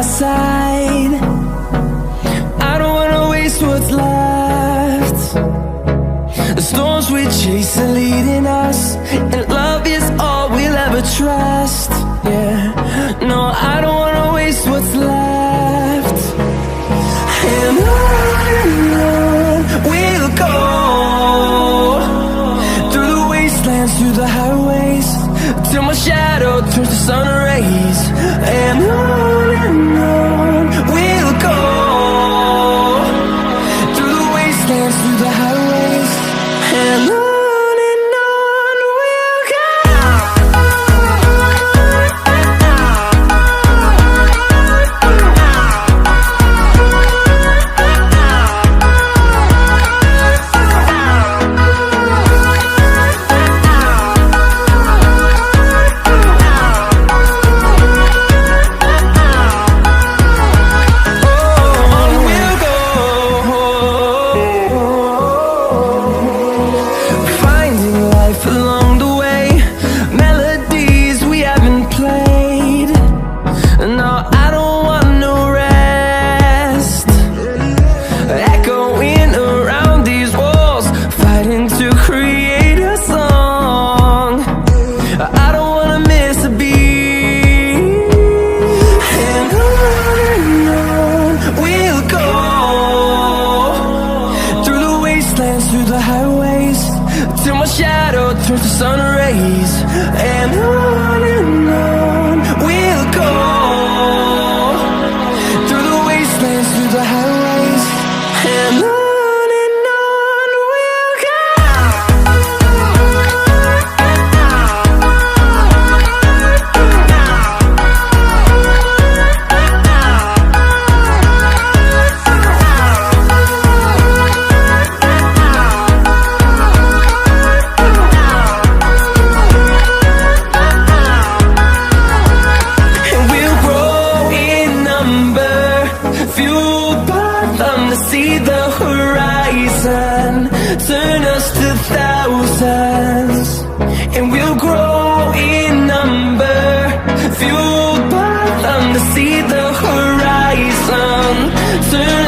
side. I don't wanna waste what's left. The storms we chase are leading us, and love is all we'll ever trust. Yeah, no, I don't wanna waste what's left. And on we'll go, through the wastelands, through the highways, till my shadow turns to sun rays. And on we'll go, through the wastelands, through the highways, and on we'll go. Along the way, melodies we haven't played. No, I don't want no rest. Echoing around these walls, fighting to create a song. I don't wanna miss a beat. And on we'll go, through the wastelands, through the highways, till my shadow turns to sun rays. And on we'll go, through the wastelands, through the highways, and on we'll go. Fueled by them to see the horizon, turn us to thousands, and we'll grow in number. Fueled by them to see the horizon, turn